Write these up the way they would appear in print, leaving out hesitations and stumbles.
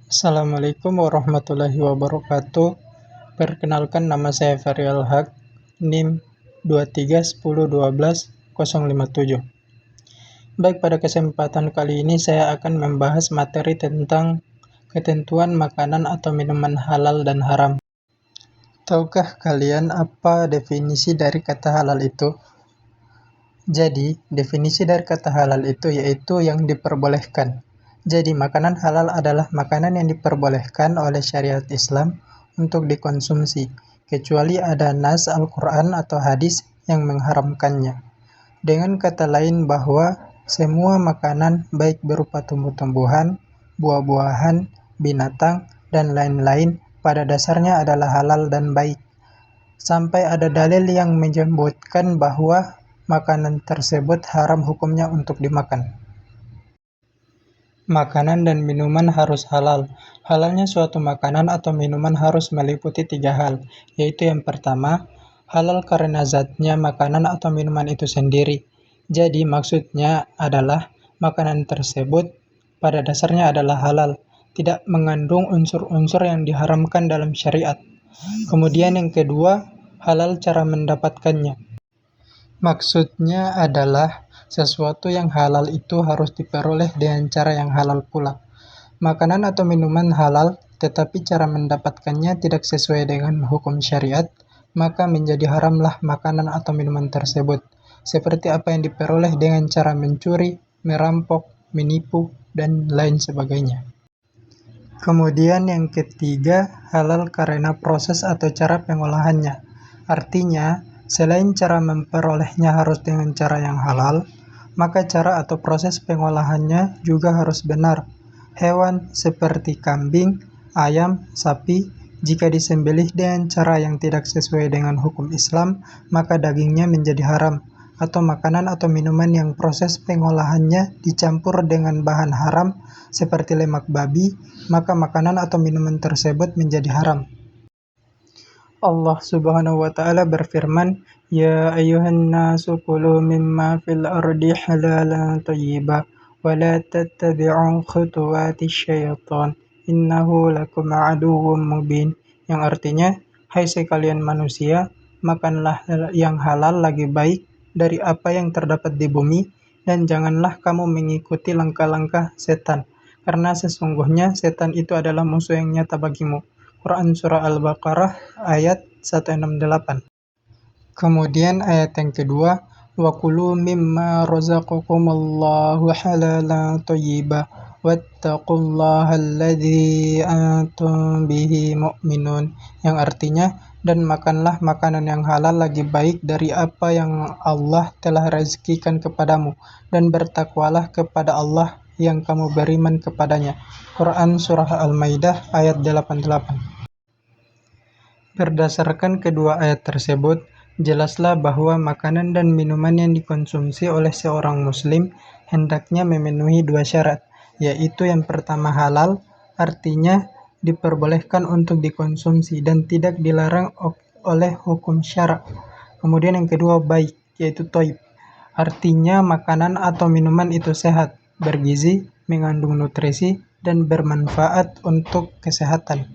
Assalamualaikum warahmatullahi wabarakatuh. Perkenalkan, nama saya Ferry Al-Haq, NIM 231012057. Baik, pada kesempatan kali ini saya akan membahas materi tentang ketentuan makanan atau minuman halal dan haram. Tahukah kalian apa definisi dari kata halal itu? Jadi, definisi dari kata halal itu yaitu yang diperbolehkan. Jadi, makanan halal adalah makanan yang diperbolehkan oleh syariat Islam untuk dikonsumsi, kecuali ada nas Al-Quran atau hadis yang mengharamkannya. Dengan kata lain bahwa semua makanan baik berupa tumbuh-tumbuhan, buah-buahan, binatang, dan lain-lain pada dasarnya adalah halal dan baik. Sampai ada dalil yang menyebutkan bahwa makanan tersebut haram hukumnya untuk dimakan. Makanan dan minuman harus halal. Halalnya suatu makanan atau minuman harus meliputi 3 hal, yaitu yang pertama, halal karena zatnya makanan atau minuman itu sendiri. Jadi maksudnya adalah makanan tersebut pada dasarnya adalah halal, tidak mengandung unsur-unsur yang diharamkan dalam syariat. Kemudian yang kedua, halal cara mendapatkannya. Maksudnya adalah sesuatu yang halal itu harus diperoleh dengan cara yang halal pula. Makanan atau minuman halal, tetapi cara mendapatkannya tidak sesuai dengan hukum syariat, maka menjadi haramlah makanan atau minuman tersebut, seperti apa yang diperoleh dengan cara mencuri, merampok, menipu, dan lain sebagainya. Kemudian yang ketiga, halal karena proses atau cara pengolahannya. Artinya, selain cara memperolehnya harus dengan cara yang halal, maka cara atau proses pengolahannya juga harus benar. Hewan seperti kambing, ayam, sapi, jika disembelih dengan cara yang tidak sesuai dengan hukum Islam, maka dagingnya menjadi haram. Atau makanan atau minuman yang proses pengolahannya dicampur dengan bahan haram seperti lemak babi, maka makanan atau minuman tersebut menjadi haram. Allah Subhanahu wa Ta'ala berfirman, "Ya ayyuhan nasu kulu mimma fil ardi halalan thayyiban wa la tattabi'u khutuwatis syaitan innahu lakum aduwwum mubin." Yang artinya, hai sekalian manusia, makanlah yang halal lagi baik dari apa yang terdapat di bumi, dan janganlah kamu mengikuti langkah-langkah setan, karena sesungguhnya setan itu adalah musuh yang nyata bagimu. Quran Surah Al-Baqarah ayat 168. Kemudian ayat yang kedua, wa kulu mimma razaqakumullahu halalan thayyiban wattaqullaha alladzi antum bihi mu'minun. Yang artinya, dan makanlah makanan yang halal lagi baik dari apa yang Allah telah rezekikan kepadamu, dan bertakwalah kepada Allah yang kamu beriman kepadanya. Quran Surah Al-Maidah ayat 88. Berdasarkan kedua ayat tersebut, jelaslah bahwa makanan dan minuman yang dikonsumsi oleh seorang muslim hendaknya memenuhi 2 syarat, yaitu yang pertama halal, artinya diperbolehkan untuk dikonsumsi dan tidak dilarang oleh hukum syara. Kemudian yang kedua baik, yaitu thayyib, artinya makanan atau minuman itu sehat, bergizi, mengandung nutrisi, dan bermanfaat untuk kesehatan.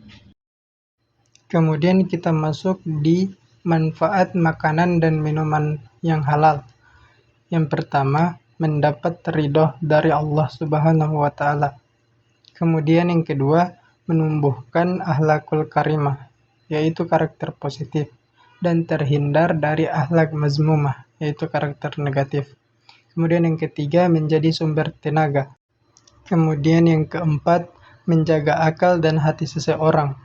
Kemudian kita masuk di manfaat makanan dan minuman yang halal. Yang pertama, mendapat ridho dari Allah Subhanahu wa Ta'ala. Kemudian yang kedua, menumbuhkan akhlakul karimah, yaitu karakter positif, dan terhindar dari akhlak mazmumah, yaitu karakter negatif. Kemudian yang ketiga, menjadi sumber tenaga. Kemudian yang keempat, menjaga akal dan hati seseorang.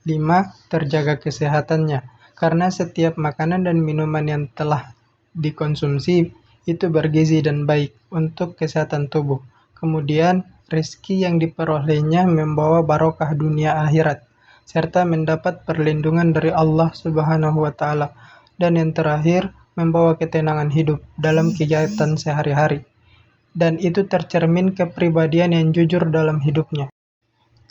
5. Terjaga kesehatannya, karena setiap makanan dan minuman yang telah dikonsumsi itu bergizi dan baik untuk kesehatan tubuh. Kemudian, rezeki yang diperolehnya membawa barokah dunia akhirat, serta mendapat perlindungan dari Allah Subhanahu wa Ta'ala. Dan yang terakhir, membawa ketenangan hidup dalam kegiatan sehari-hari. Dan itu tercermin kepribadian yang jujur dalam hidupnya.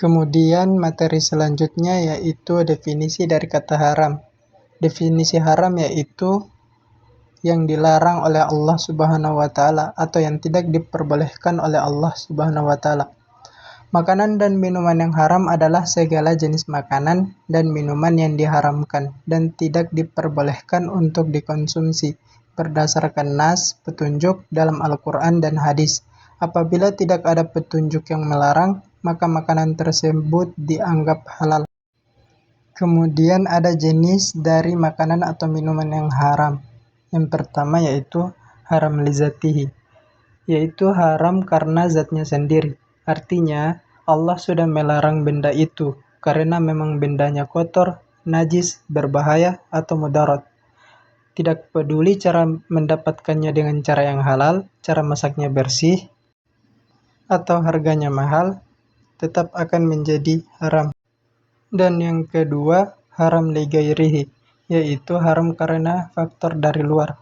Kemudian materi selanjutnya yaitu definisi dari kata haram. Definisi haram yaitu yang dilarang oleh Allah Subhanahu wa Ta'ala atau yang tidak diperbolehkan oleh Allah Subhanahu wa Ta'ala. Makanan dan minuman yang haram adalah segala jenis makanan dan minuman yang diharamkan dan tidak diperbolehkan untuk dikonsumsi berdasarkan nas, petunjuk dalam Al-Quran dan hadis. Apabila tidak ada petunjuk yang melarang, maka makanan tersebut dianggap halal. Kemudian ada jenis dari makanan atau minuman yang haram. Yang pertama yaitu haram lizatihi, yaitu haram karena zatnya sendiri. Artinya, Allah sudah melarang benda itu karena memang bendanya kotor, najis, berbahaya, atau mudarat. Tidak peduli cara mendapatkannya dengan cara yang halal, cara masaknya bersih, atau harganya mahal, tetap akan menjadi haram. Dan yang kedua, haram ligairihi, yaitu haram karena faktor dari luar.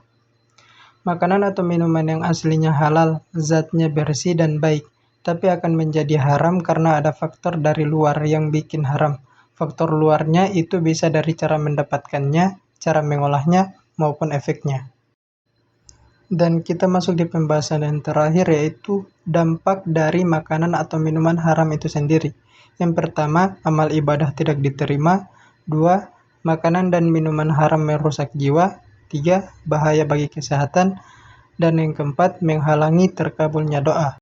Makanan atau minuman yang aslinya halal, zatnya bersih dan baik, tapi akan menjadi haram karena ada faktor dari luar yang bikin haram. Faktor luarnya itu bisa dari cara mendapatkannya, cara mengolahnya, maupun efeknya. Dan kita masuk di pembahasan yang terakhir yaitu dampak dari makanan atau minuman haram itu sendiri. Yang pertama, amal ibadah tidak diterima. 2. Makanan dan minuman haram merusak jiwa. 3. Bahaya bagi kesehatan. Dan yang keempat, menghalangi terkabulnya doa.